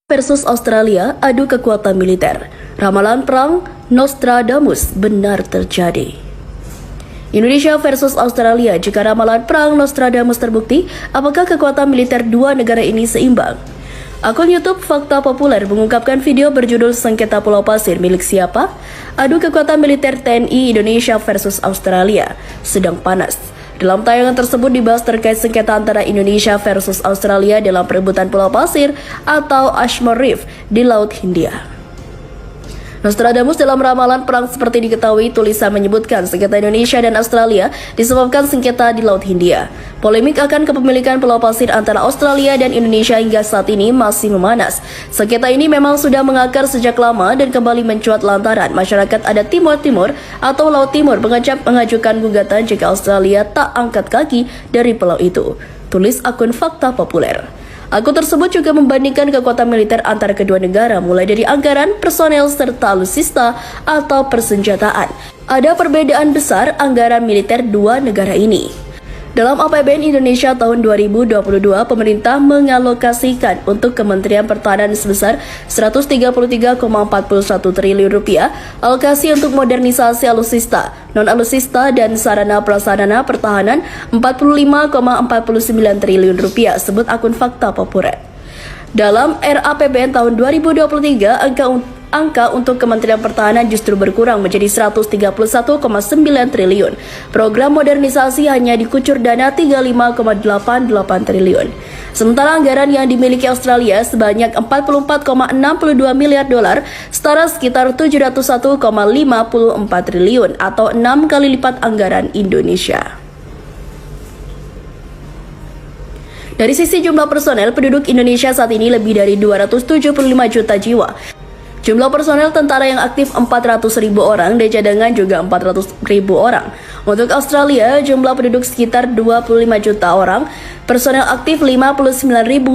Versus Australia adu kekuatan militer. Ramalan perang Nostradamus benar terjadi. Indonesia versus Australia. Jika ramalan perang Nostradamus terbukti, apakah kekuatan militer dua negara ini seimbang? Akun YouTube Fakta Populer mengungkapkan video berjudul Sengketa Pulau Pasir milik siapa? Adu kekuatan militer TNI Indonesia versus Australia sedang panas. Dalam tayangan tersebut dibahas terkait sengketa antara Indonesia versus Australia dalam perebutan Pulau Pasir atau Ashmore Reef di Laut Hindia. Nostradamus dalam ramalan perang seperti diketahui tulisan menyebutkan sengketa Indonesia dan Australia disebabkan sengketa di Laut Hindia. Polemik akan kepemilikan Pulau Pasir antara Australia dan Indonesia hingga saat ini masih memanas. Sengketa ini memang sudah mengakar sejak lama dan kembali mencuat lantaran masyarakat adat Timur atau Laut Timur mengajukan gugatan jika Australia tak angkat kaki dari pulau itu. Tulis akun Fakta Populer. Akun tersebut juga membandingkan kekuatan militer antara kedua negara mulai dari anggaran, personel, serta alutsista atau persenjataan. Ada perbedaan besar anggaran militer dua negara ini. Dalam APBN Indonesia tahun 2022, pemerintah mengalokasikan untuk Kementerian Pertahanan sebesar Rp133,41 triliun, alokasi untuk modernisasi alutsista, non-alutsista dan sarana prasarana pertahanan Rp45,49 triliun, sebut akun Fakta Populer. Dalam RAPBN tahun 2023, angka untuk Kementerian Pertahanan justru berkurang menjadi Rp131,9 triliun. Program modernisasi hanya dikucur dana Rp35,88 triliun. Sementara anggaran yang dimiliki Australia sebanyak $44,62 miliar, setara sekitar Rp701,54 triliun atau 6 kali lipat anggaran Indonesia. Dari sisi jumlah personel, penduduk Indonesia saat ini lebih dari 275 juta jiwa. Jumlah personel tentara yang aktif 400.000 orang dan cadangan juga 400.000 orang. Untuk Australia, jumlah penduduk sekitar 25 juta orang, personel aktif 59.000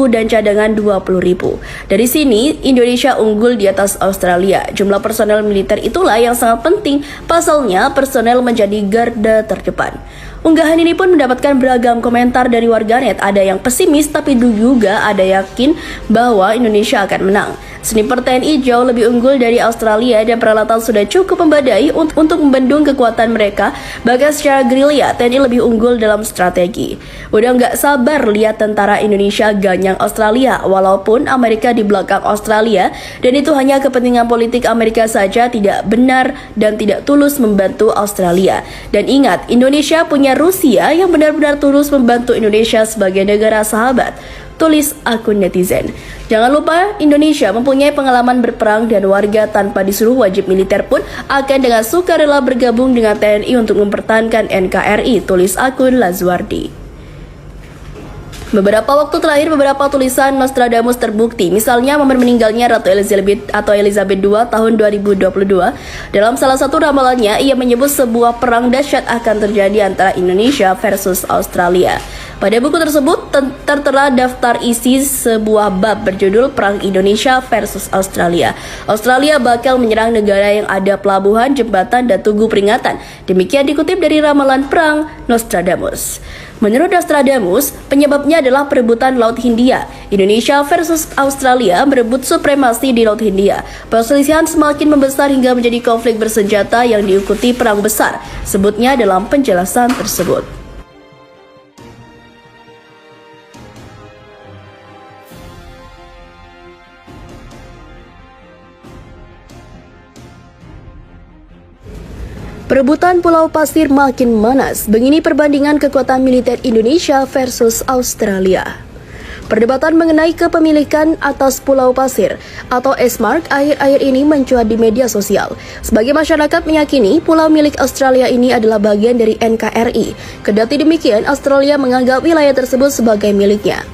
dan cadangan 20.000. Dari sini, Indonesia unggul di atas Australia. Jumlah personel militer itulah yang sangat penting, pasalnya personel menjadi garda terdepan. Unggahan ini pun mendapatkan beragam komentar dari warganet. Ada yang pesimis tapi juga ada yakin bahwa Indonesia akan menang. Sniper TNI jauh lebih unggul dari Australia dan peralatan sudah cukup memadai untuk membendung kekuatan mereka. Bahkan secara gerilya, TNI lebih unggul dalam strategi. Udah nggak sabar lihat tentara Indonesia ganyang Australia, walaupun Amerika di belakang Australia, dan itu hanya kepentingan politik Amerika saja, tidak benar dan tidak tulus membantu Australia. Dan ingat, Indonesia punya Rusia yang benar-benar tulus membantu Indonesia sebagai negara sahabat. Tulis akun netizen. Jangan lupa, Indonesia mempunyai pengalaman berperang dan warga tanpa disuruh wajib militer pun akan dengan sukarela bergabung dengan TNI untuk mempertahankan NKRI. Tulis akun Lazuardi. Beberapa waktu terakhir, beberapa tulisan Nostradamus terbukti. Misalnya, momen meninggalnya Ratu Elizabeth II tahun 2022. Dalam salah satu ramalannya, ia menyebut sebuah perang dahsyat akan terjadi antara Indonesia versus Australia. Pada buku tersebut tertera daftar isi sebuah bab berjudul Perang Indonesia versus Australia. Australia bakal menyerang negara yang ada pelabuhan, jembatan, dan tugu peringatan. Demikian dikutip dari ramalan perang Nostradamus. Menurut Nostradamus, penyebabnya adalah perebutan Laut Hindia. Indonesia versus Australia merebut supremasi di Laut Hindia. Perselisihan semakin membesar hingga menjadi konflik bersenjata yang diikuti perang besar, sebutnya dalam penjelasan tersebut. Perebutan Pulau Pasir makin manas. Begini perbandingan kekuatan militer Indonesia versus Australia. Perdebatan mengenai kepemilikan atas Pulau Pasir atau Esmark akhir-akhir ini mencuat di media sosial. Sebagai masyarakat meyakini pulau milik Australia ini adalah bagian dari NKRI. Kendati demikian, Australia menganggap wilayah tersebut sebagai miliknya.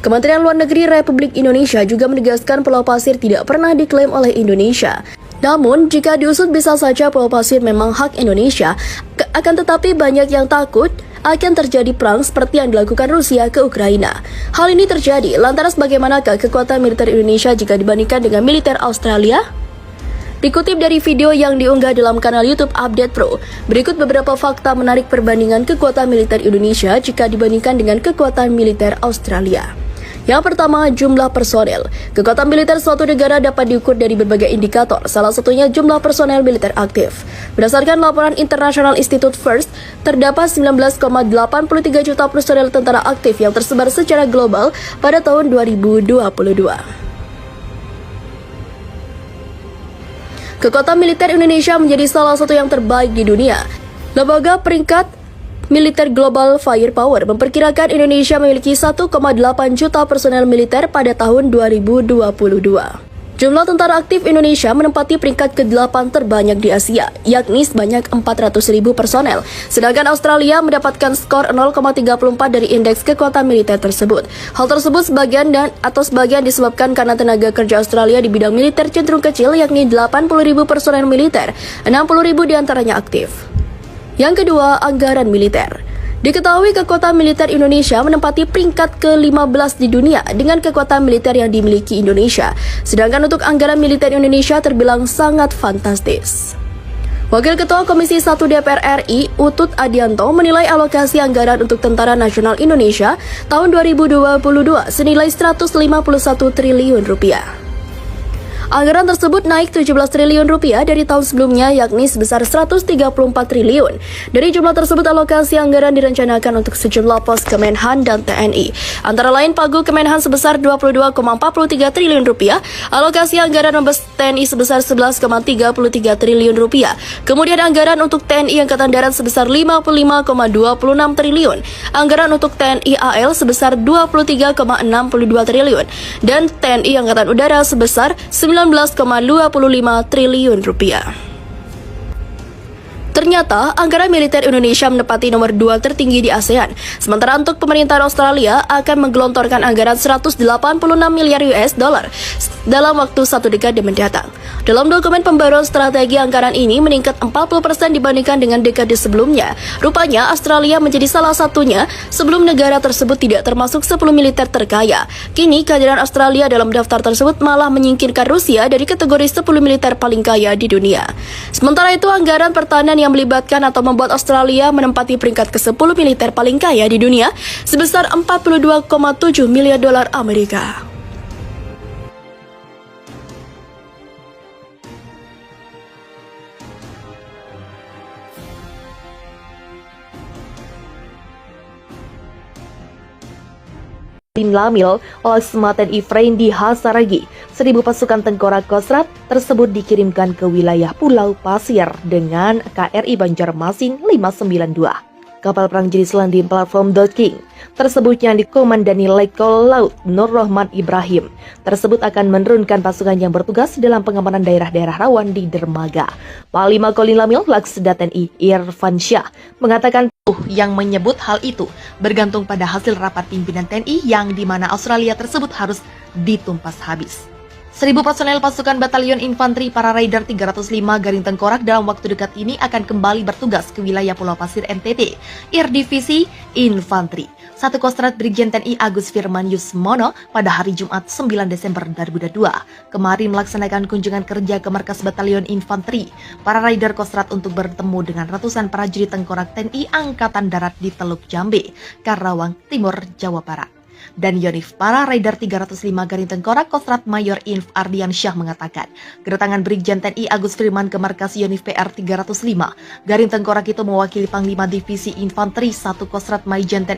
Kementerian Luar Negeri Republik Indonesia juga menegaskan Pulau Pasir tidak pernah diklaim oleh Indonesia. Namun, jika diusut bisa saja Pulau Pasir memang hak Indonesia, akan tetapi banyak yang takut akan terjadi perang seperti yang dilakukan Rusia ke Ukraina. Hal ini terjadi lantaran bagaimanakah kekuatan militer Indonesia jika dibandingkan dengan militer Australia? Dikutip dari video yang diunggah dalam kanal YouTube Update Pro, berikut beberapa fakta menarik perbandingan kekuatan militer Indonesia jika dibandingkan dengan kekuatan militer Australia. Yang pertama, jumlah personel. Kekuatan militer suatu negara dapat diukur dari berbagai indikator, salah satunya jumlah personel militer aktif. Berdasarkan laporan International Institute First, terdapat 19,83 juta personel tentara aktif yang tersebar secara global pada tahun 2022. Kekuatan militer Indonesia menjadi salah satu yang terbaik di dunia. Lembaga peringkat Militer Global Firepower memperkirakan Indonesia memiliki 1,8 juta personel militer pada tahun 2022. Jumlah tentara aktif Indonesia menempati peringkat ke-8 terbanyak di Asia, yakni sebanyak 400.000 personel. Sedangkan Australia mendapatkan skor 0,34 dari indeks kekuatan militer tersebut. Hal tersebut sebagian disebabkan karena tenaga kerja Australia di bidang militer cenderung kecil, yakni 80.000 personel militer, 60.000 diantaranya aktif. Yang kedua, anggaran militer. Diketahui kekuatan militer Indonesia menempati peringkat ke-15 di dunia dengan kekuatan militer yang dimiliki Indonesia. Sedangkan untuk anggaran militer Indonesia terbilang sangat fantastis. Wakil Ketua Komisi 1 DPR RI, Utut Adianto, menilai alokasi anggaran untuk Tentara Nasional Indonesia tahun 2022 senilai 151 triliun rupiah. Anggaran tersebut naik 17 triliun rupiah dari tahun sebelumnya, yakni sebesar 134 triliun. Dari jumlah tersebut, alokasi anggaran direncanakan untuk sejumlah pos Kemenhan dan TNI. Antara lain Pagu Kemenhan sebesar 22,43 triliun rupiah, alokasi anggaran Mabes TNI sebesar 11,33 triliun rupiah. Kemudian anggaran untuk TNI Angkatan Darat sebesar 55,26 triliun, anggaran untuk TNI AL sebesar 23,62 triliun, dan TNI Angkatan Udara sebesar 19,25 triliun rupiah. Ternyata, anggaran militer Indonesia menempati nomor 2 tertinggi di ASEAN. Sementara untuk pemerintahan Australia akan menggelontorkan anggaran 186 miliar US dollar dalam waktu 1 dekade mendatang. Dalam dokumen pembaruan strategi anggaran ini meningkat 40% dibandingkan dengan dekade sebelumnya. Rupanya, Australia menjadi salah satunya sebelum negara tersebut tidak termasuk 10 militer terkaya. Kini, kehadiran Australia dalam daftar tersebut malah menyingkirkan Rusia dari kategori 10 militer paling kaya di dunia. Sementara itu, anggaran pertahanan yang melibatkan atau membuat Australia menempati peringkat ke-10 militer paling kaya di dunia sebesar 42,7 miliar dolar Amerika. Lamil oleh TNI Frendi Hasaragi. 1.000 pasukan tengkorak Kostrad tersebut dikirimkan ke wilayah Pulau Pasir dengan KRI Banjarmasin 592. Kapal perang jenis Landin platform King tersebut yang dikomandani Letkol Laut Nur Rahman Ibrahim tersebut akan menurunkan pasukan yang bertugas dalam pengamanan daerah-daerah rawan di dermaga. Panglima Kolimil Laksda TNI Irfan Syah mengatakan yang menyebut hal itu bergantung pada hasil rapat pimpinan TNI yang dimana Australia tersebut harus ditumpas habis. 1.000 personel pasukan Batalion Infanteri Para Raider 305 Garing Tengkorak dalam waktu dekat ini akan kembali bertugas ke wilayah Pulau Pasir NTT, Air Divisi Infanteri. 1 Kostrad Brigjen TNI Agus Firman Yusmono pada hari Jumat 9 Desember 2022 kemarin melaksanakan kunjungan kerja ke markas Batalion Infanteri Para Raider Kostrad untuk bertemu dengan ratusan prajurit tengkorak TNI Angkatan Darat di Teluk Jambe, Karawang, Timur, Jawa Barat. Dan Yonif Para Raider 305 Garing Tengkorak Kostrad Mayor Inf Ardian Syah mengatakan, kedatangan Brigjen TNI Agus Firman ke markas Yonif PR 305 Garing Tengkorak itu mewakili Panglima Divisi Infanteri 1 Kostrad Maijen TNI